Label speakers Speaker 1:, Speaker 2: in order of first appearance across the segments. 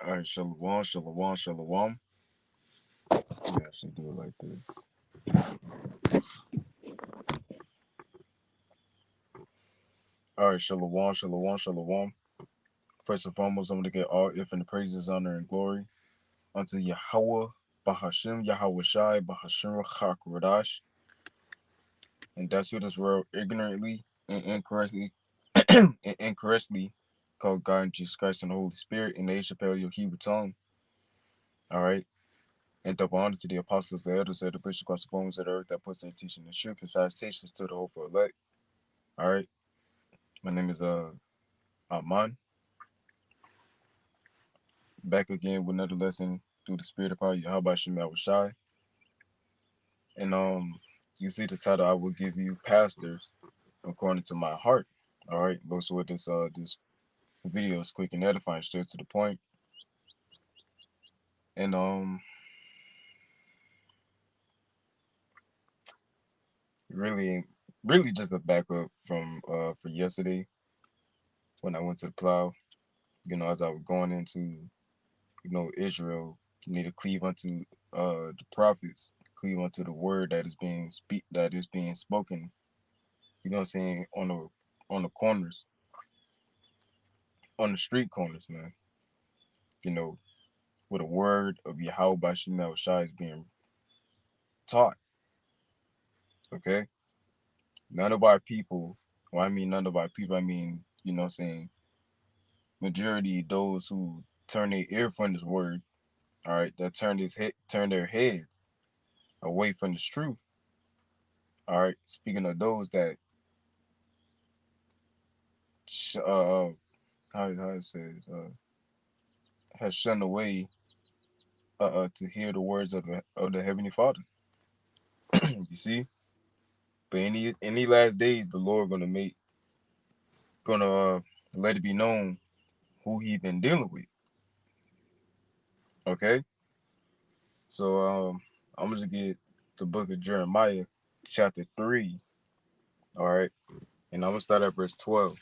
Speaker 1: All right, shalom, shalom, shalom. We actually do it like this. All right, shalom, shalom, shalom. First and foremost, I'm going to get all if and the praises, honor, and glory unto Yahweh, Bahashim, Yahweh Shai, Bahashim, Hakwadash, and that's who this world ignorantly and incorrectly and incorrectly called God and Jesus Christ and the Holy Spirit in the Asia Paleo Hebrew tongue. All right. And double honor to the apostles, the elders, the bishop across the forms of the earth that puts their teaching the truth and salutations to the hopeful elect. All right. My name is Aman. Back again with another lesson through the spirit of power, Yahweh Shemel Shai. And you see the title, I will give you pastors according to my heart. All right. So with this video is quick and edifying, straight to the point. And really really just a backup from for yesterday when I went to the plow. As I was going into Israel, you need to cleave unto the prophets, cleave unto the word that is being spoken, I'm saying, on the corners, on the street corners, man. You know, where the word of Yahweh by Shemel Shai is being taught. Okay? None of our people, well, I mean none of our people, I mean, saying majority those who turn their ear from this word, all right, that turn their heads away from this truth. All right. Speaking of those that how it says has shunned away to hear the words of the Heavenly Father. You see, but any last days, the Lord gonna let it be known who He been dealing with. Okay, so I'm gonna get the book of Jeremiah, chapter 3. All right, and I'm gonna start at verse 12.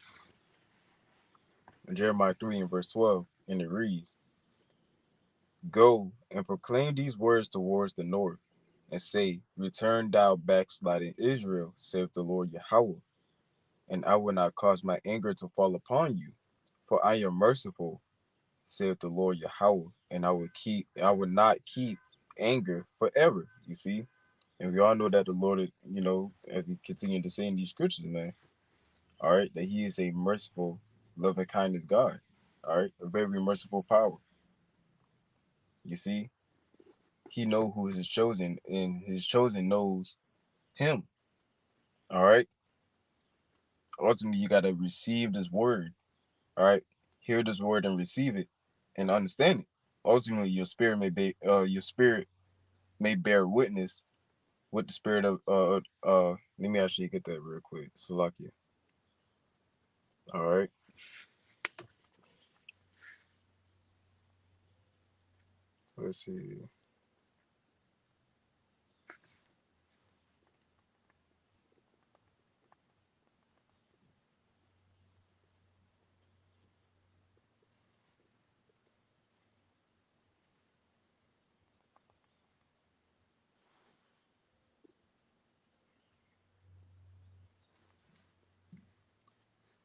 Speaker 1: Jeremiah 3 and verse 12, and it reads, "Go and proclaim these words towards the north, and say, Return thou backsliding Israel, saith the Lord Yahweh, and I will not cause my anger to fall upon you, for I am merciful, saith the Lord Yahweh, and I will not keep anger forever." You see? And we all know that the Lord, as he continued to say in these scriptures, man, all right, that he is a merciful, loving kindness God. All right, a very merciful power. You see? He know who is chosen, and his chosen knows him. All right. Ultimately, you gotta receive this word. All right. Hear this word and receive it, and understand it. Ultimately, your spirit may bear witness with the spirit of Let me actually get that real quick. Salakia. All right. Let's see.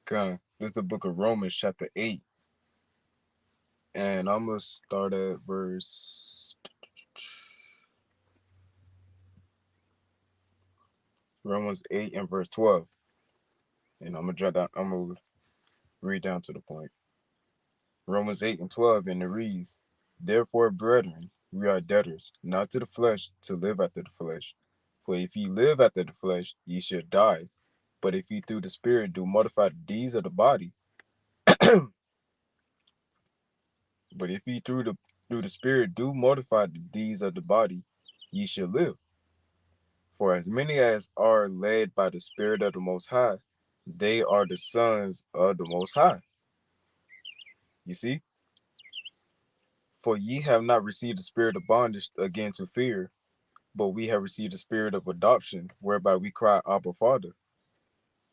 Speaker 1: This is the book of Romans, chapter 8, and I'm gonna start at verse Romans 8 and verse 12, and I'm gonna jot down. I'm gonna read down to the point. Romans 8 and 12, and it reads, Therefore, brethren, we are debtors, not to the flesh, to live after the flesh. For if ye live after the flesh, ye shall die. But if ye through the Spirit do mortify the deeds of the body, but if ye through the Spirit do mortify the deeds of the body, ye shall live. For as many as are led by the Spirit of the Most High, they are the sons of the Most High. You see? For ye have not received the spirit of bondage again to fear, but we have received the spirit of adoption, whereby we cry, Abba, Father.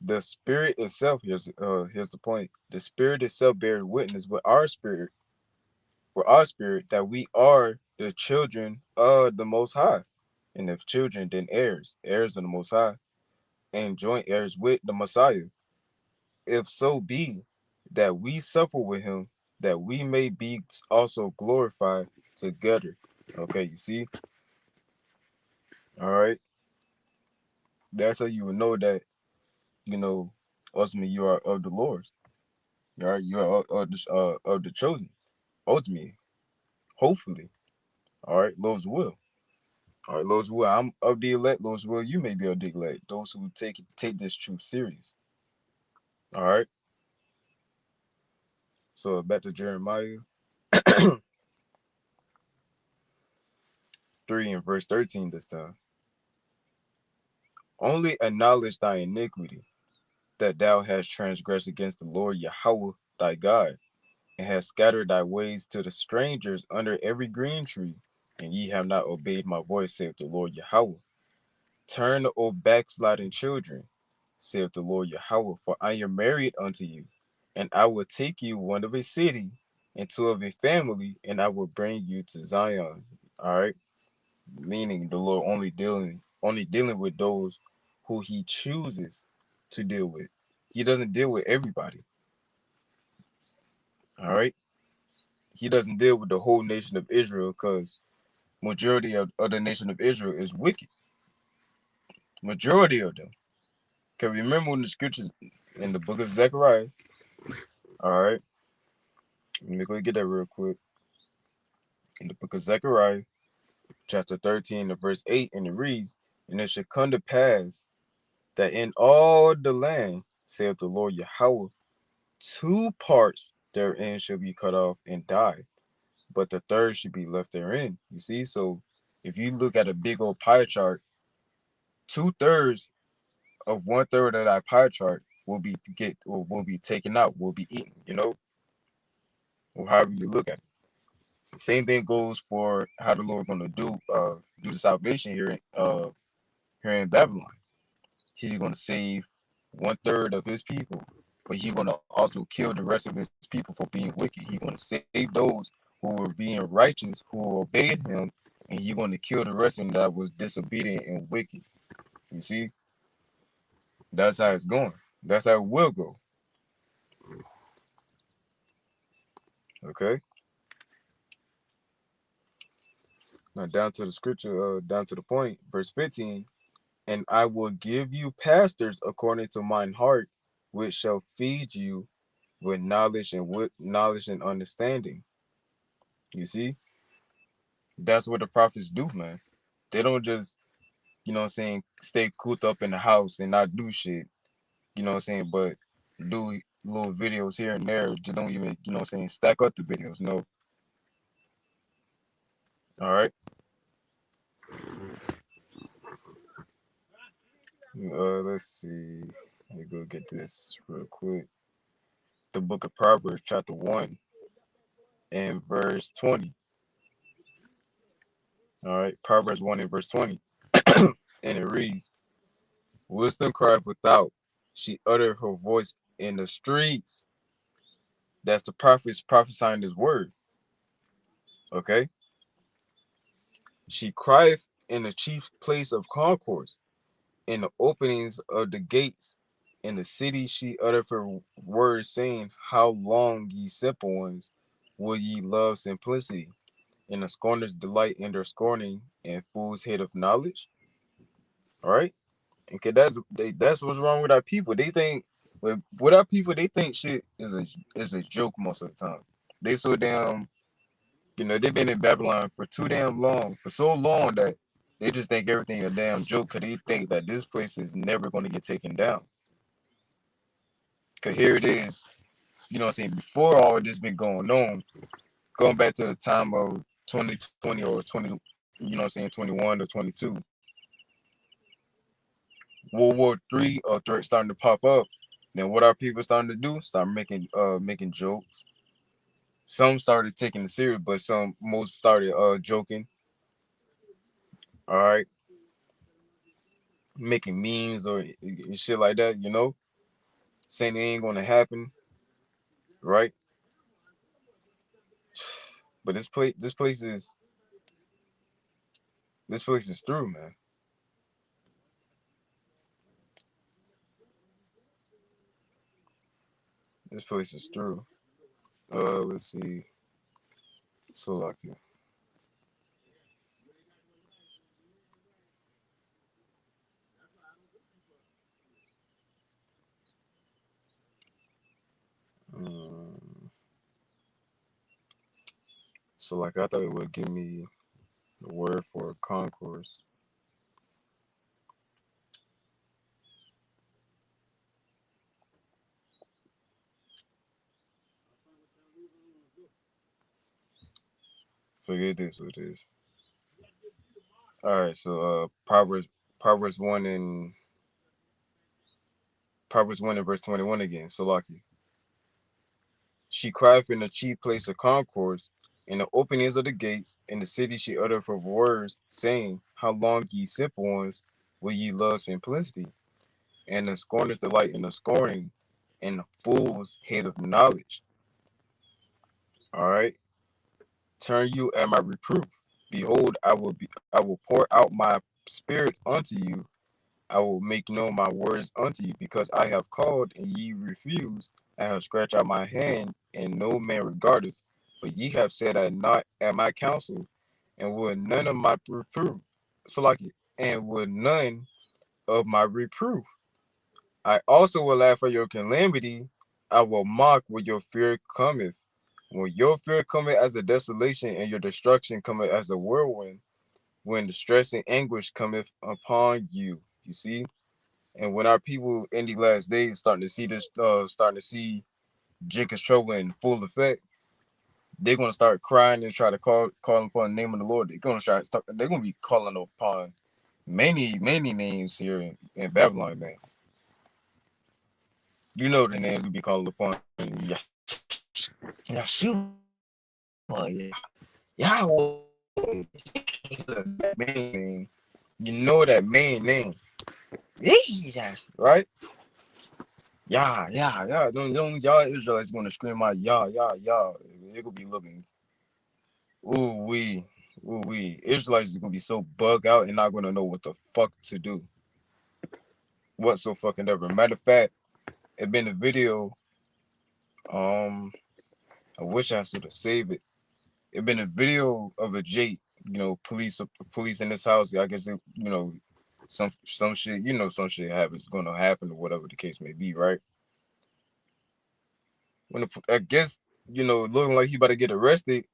Speaker 1: The spirit itself, here's the point. The spirit itself bears witness with our spirit for our spirit that we are the children of the Most High. And if children, then heirs, heirs of the Most High, and joint heirs with the Messiah. If so be that we suffer with him, that we may be also glorified together. Okay, you see? All right. That's how you will know that, you know, ultimately you are of the Lord. All right, you are of the chosen. Ultimately, hopefully. All right, Lord's will. All right, Lord's will. I'm of the elect. Lord's will. You may be of the elect. Those who take this truth serious. All right. So back to Jeremiah 3 and verse 13 this time. Only acknowledge thy iniquity, that thou hast transgressed against the Lord Yahweh thy God, and hast scattered thy ways to the strangers under every green tree, and ye have not obeyed my voice, saith the Lord Yahweh. Turn, O backsliding children, saith the Lord Yahweh, for I am married unto you, and I will take you one of a city, and two of a family, and I will bring you to Zion. All right, meaning the Lord only dealing with those who He chooses to deal with. He doesn't deal with everybody. All right, He doesn't deal with the whole nation of Israel because majority of the nation of Israel is wicked. Majority of them. Can we remember when the scriptures in the book of Zechariah? All right, let me go get that real quick. In the book of Zechariah, chapter 13, and verse 8, and it reads, "And it shall come to pass that in all the land, saith the Lord Yahweh, two parts therein shall be cut off and die, but the third should be left therein." You see, so if you look at a big old pie chart, 2/3 of 1/3 of that pie chart will be taken out, will be eaten, or however you look at it. Same thing goes for how the Lord gonna do the salvation here in Babylon. He's gonna save 1/3 of his people, but he's gonna also kill the rest of his people for being wicked. He's gonna save those who were being righteous, who obeyed him, and he's gonna kill the rest of them that was disobedient and wicked. You see, that's how it's going. That's how it will go. Okay. Now down to the scripture, down to the point, verse 15. And I will give you pastors according to mine heart, which shall feed you with knowledge and understanding. You see, that's what the prophets do, man. They don't just, what I'm saying, stay cooped up in the house and not do shit, what I'm saying, but do little videos here and there. Just don't even, what I'm saying, stack up the videos. No. All right. Let's see. Let me go get this real quick. The book of Proverbs, chapter 1 and verse 20. All right. Proverbs 1 and verse 20. And it reads, Wisdom cried without. She uttered her voice in the streets. That's the prophets prophesying his word. Okay. She crieth in the chief place of concourse, in the openings of the gates. In the city she uttered her words, saying, How long, ye simple ones, will ye love simplicity? And the scorners delight in their scorning, and fools hate of knowledge. All right. Okay, that's what's wrong with our people. They think with our people, they think shit is a joke most of the time. They so damn, they've been in Babylon for too damn long, for so long that they just think everything a damn joke. Cause they think that this place is never going to get taken down. Cause here it is, what I'm saying, before all of this been going on, going back to the time of 2020 or 20, 21 or 22, World War III threat starting to pop up. Then what are people starting to do? Start making jokes. Some started taking it serious, but most started joking. All right, making memes or shit like that. Saying it ain't gonna happen. Right. But this place is through, man. This place is through. Let's see. Slovakia. Um, so like I thought it would give me the word for concourse. Forget this what it is. All right, so Proverbs 1 and verse 21 again. Salaki. She cried in the chief place of concourse, in the openings of the gates, in the city she uttered her words, saying, how long, ye simple ones, will ye love simplicity? And the scorners delight in the scorning, and the fools hate of knowledge. All right. Turn you at my reproof. Behold, I will pour out my spirit unto you. I will make known my words unto you, because I have called and ye refused. I have stretched out my hand, and no man regardeth. But ye have said, I not at my counsel, and would none of my reproof. Salaki, and would none of my reproof. I also will laugh at your calamity. I will mock when your fear cometh. When your fear cometh as a desolation, and your destruction cometh as a whirlwind, when distress and anguish cometh upon you. You see? And when our people in the last days starting to see Jacob's trouble in full effect, they're gonna start crying and try to call upon the name of the Lord. They're gonna be calling upon many names here in Babylon, man. You know the names we be calling upon. Yeshua, Yahweh, that main name. You know that main name. Yes, right? Yeah. Don't y'all Israelites gonna scream out yeah. It gonna be looking ooh wee, ooh wee. Israelites is gonna be so bug out and not gonna know what the fuck to do. What so fucking ever. Matter of fact, it been a video. Um, I wish I should have saved it. It been a video of a Jake. Police in this house. I guess some shit. Some shit happens gonna happen or whatever the case may be, right? I guess looking like he about to get arrested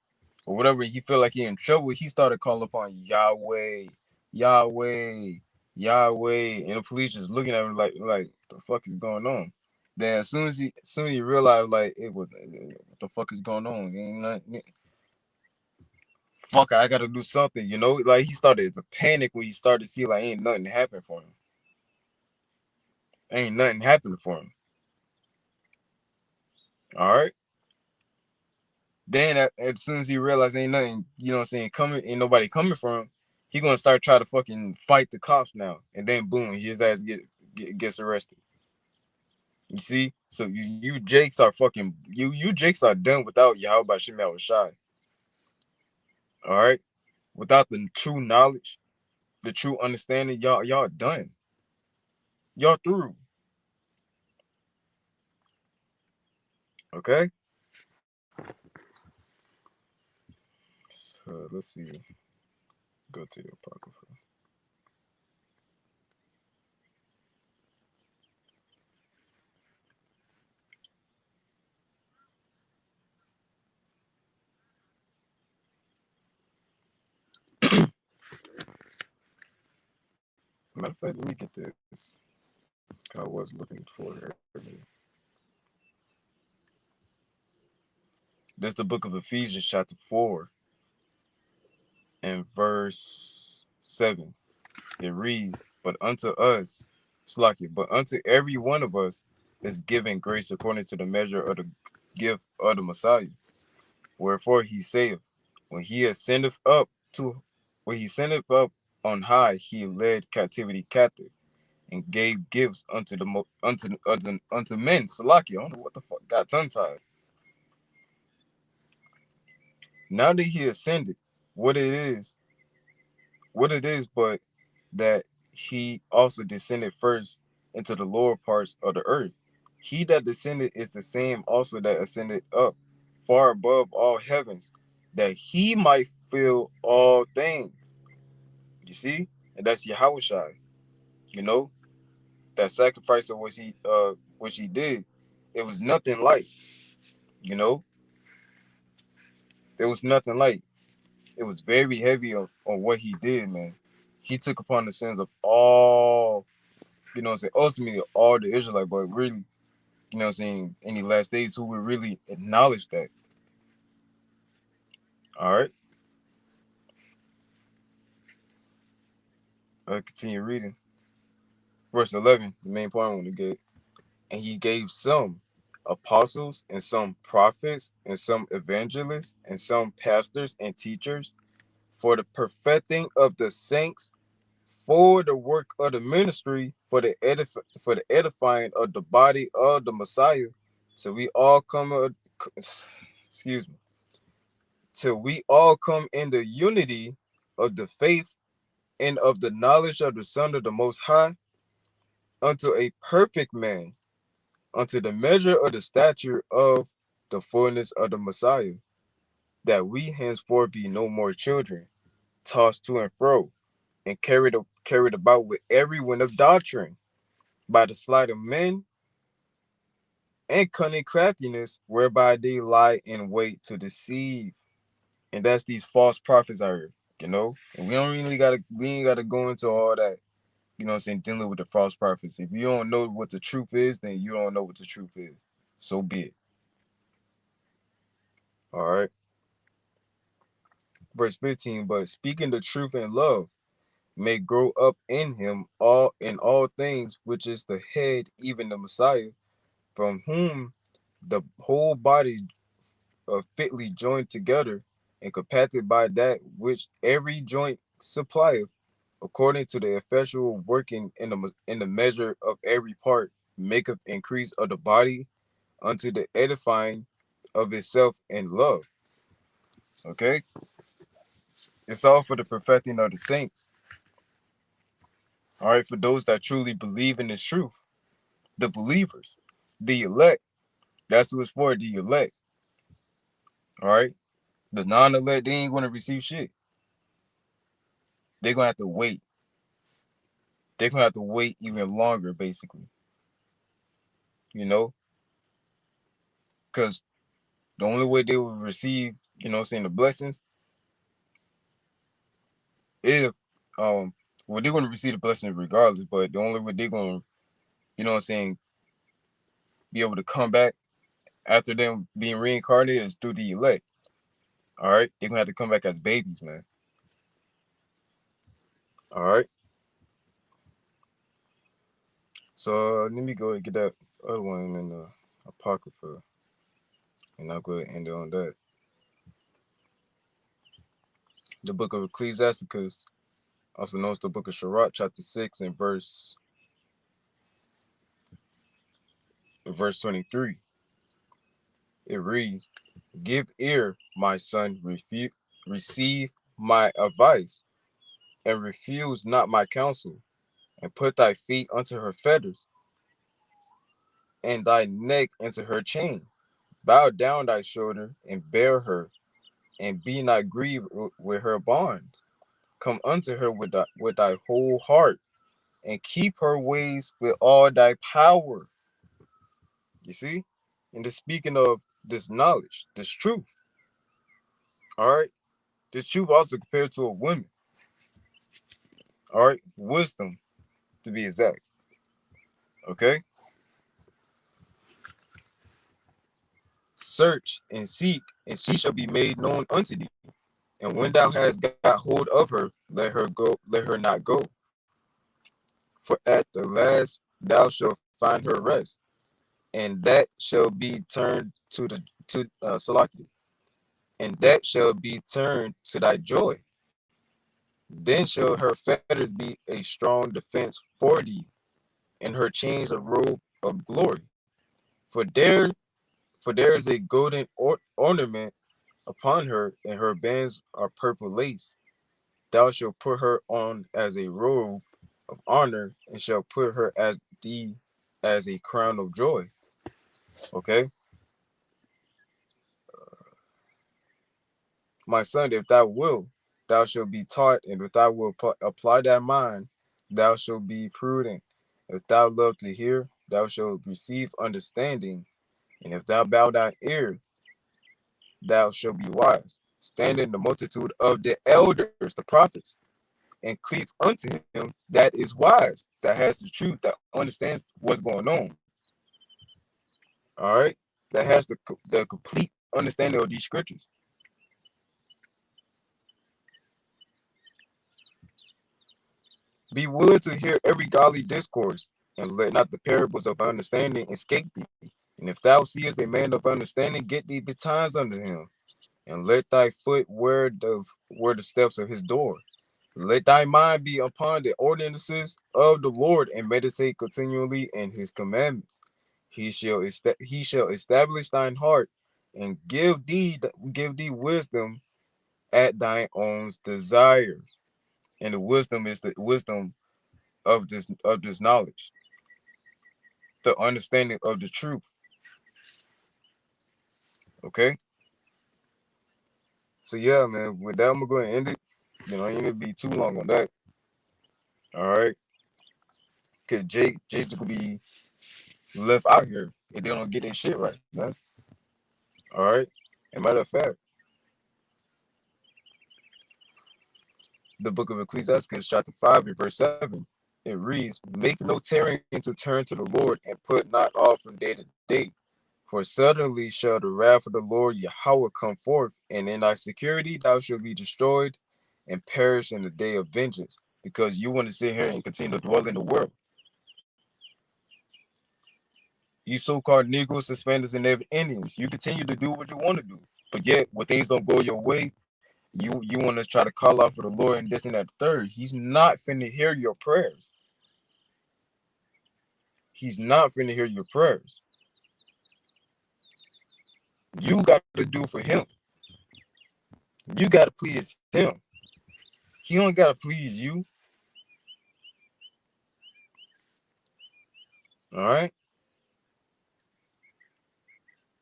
Speaker 1: or whatever, he feel like he in trouble. He started calling upon Yahweh, Yahweh, and the police just looking at him like the fuck is going on. Then as soon as he realized like it was what the fuck is going on, ain't nothing, fuck, I gotta do something, like he started to panic when he started to see like ain't nothing happening for him, ain't nothing happening for him. All right. Then as soon as he realized ain't nothing, what I'm saying, coming, ain't nobody coming for him, he gonna start trying to fucking fight the cops now. And then boom, his ass gets arrested. You see? So you Jakes are fucking you Jakes are done without Yahweh Bashim Al Shai. All right? Without the true knowledge, the true understanding, y'all done. Y'all through. Okay? So let's see. Go to the Apocrypha. Matter of fact, let me get this. I was looking for it earlier. That's the book of Ephesians, chapter 4, and verse 7. It reads, But unto us, Slakia, but unto every one of us is given grace according to the measure of the gift of the Messiah. Wherefore he saith, When he ascendeth up to when he ascendeth up on high, he led captivity captive and gave gifts unto the unto men. Salakia, I don't know what the fuck got tongue tied. Now that he ascended, what it is, but that he also descended first into the lower parts of the earth. He that descended is the same also that ascended up far above all heavens, that he might fill all things. You see? And that's Yahushua. You know, that sacrifice of which he did, it was nothing light, you know? There was nothing light. It was very heavy on what he did, man. He took upon the sins of all, ultimately all the Israelites, but really, in the last days who would really acknowledge that. All right. I continue reading. Verse 11, the main point I want to get. And he gave some apostles, and some prophets, and some evangelists, and some pastors and teachers for the perfecting of the saints, for the work of the ministry, for the edifying of the body of the Messiah, till we all come, excuse me, till we all come in the unity of the faith and of the knowledge of the Son of the Most High, unto a perfect man, unto the measure of the stature of the fullness of the Messiah, that we henceforth be no more children, tossed to and fro, and carried about with every wind of doctrine, by the sleight of men and cunning craftiness, whereby they lie in wait to deceive. And that's these false prophets out here, And we ain't gotta go into all that, dealing with the false prophets. If you don't know what the truth is, then you don't know what the truth is. So be it. All right. Verse 15, but speaking the truth in love may grow up in him all things, which is the head, even the Messiah, from whom the whole body fitly joined together and compacted by that which every joint supplieth, according to the effectual working in the measure of every part, maketh increase of the body unto the edifying of itself in love. Okay? It's all for the perfecting of the saints. All right, for those that truly believe in this truth, the believers, the elect. That's who it's for, the elect. All right? The non-elect, they ain't going to receive shit. They're going to have to wait. They're going to have to wait even longer, basically. Because the only way they will receive, the blessings, if, well, they're going to receive the blessings regardless, but the only way they're going to, be able to come back after them being reincarnated is through the elect. All right? They're going to have to come back as babies, man. All right? So let me go and get that other one in the Apocrypha, and I'll go ahead and end it on that. The book of Ecclesiasticus, also known as the book of Sirach, chapter 6 and verse 23. It reads, give ear, my son, receive my advice, and refuse not my counsel, and put thy feet unto her fetters, and thy neck into her chain. Bow down thy shoulder, and bear her, and be not grieved with her bonds. Come unto her with thy whole heart, and keep her ways with all thy power. You see? And just speaking of this knowledge, this truth, all right? This truth also compared to a woman, all right? Wisdom, to be exact, okay? Search and seek, and she shall be made known unto thee. And when thou hast got hold of her, let her not go. For at the last thou shalt find her rest, and that shall be turned to Salaki, and that shall be turned to thy joy. Then shall her fetters be a strong defense for thee, and her chains a robe of glory. For there is a golden ornament upon her, and her bands are purple lace. Thou shalt put her on as a robe of honor, and shall put her as a crown of joy. Okay, my son, if thou wilt, thou shalt be taught, and if thou wilt apply thy mind, thou shalt be prudent. If thou love to hear, thou shalt receive understanding, and if thou bow thine ear, thou shalt be wise. Stand in the multitude of the elders, the prophets, and cleave unto him that is wise, that has the truth, that understands what's going on. All right, that has the complete understanding of these scriptures. Be willing to hear every godly discourse, and let not the parables of understanding escape thee. And if thou seest a man of understanding, get thee betimes unto him, and let thy foot wear the steps of his door. Let thy mind be upon the ordinances of the Lord, and meditate continually in his commandments. He shall establish thine heart, and give thee wisdom at thine own desires. And the wisdom is the wisdom of this knowledge, the understanding of the truth. Okay. So yeah, man. With that, I'm gonna end it. I ain't gonna be too long on that. All right. Cause Jake's gonna be left out here if they don't get their shit right, man. All right. And matter of fact, the book of Ecclesiastes, chapter 5, and verse 7, it reads, "Make no tarrying to turn to the Lord, and put not off from day to day. For suddenly shall the wrath of the Lord Yahweh come forth, and in thy security thou shalt be destroyed and perish in the day of vengeance." Because you want to sit here and continue to dwell in the world. You so-called Negroes, Hispanics, and Indians, you continue to do what you want to do. But yet, when things don't go your way, you want to try to call out for the Lord and this and that third. He's not finna hear your prayers. He's not finna hear your prayers. You got to do for him. You got to please him. He don't got to please you. All right?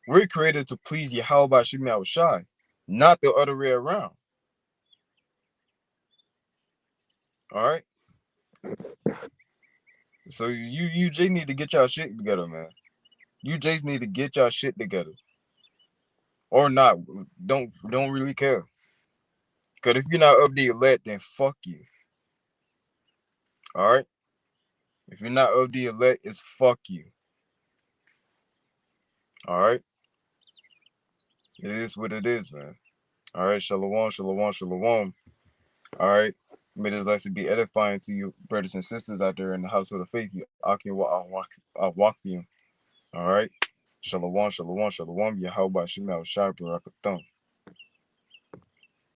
Speaker 1: We're created to please Yahweh Shemi Shai, not the other way around. All right? So you just need to get y'all shit together, man. You just need to get y'all shit together. Or not. Don't really care. Because if you're not of the elect, then fuck you. All right? If you're not of the elect, it's fuck you. All right? It is what it is, man. All right? Shalom, shalom, shalom. All right? May this lesson be edifying to you, brothers and sisters out there in the household of faith. I'll walk for you. All right? Shalom, shalom, shalom. Yahweh Shemel Shai Barakatham.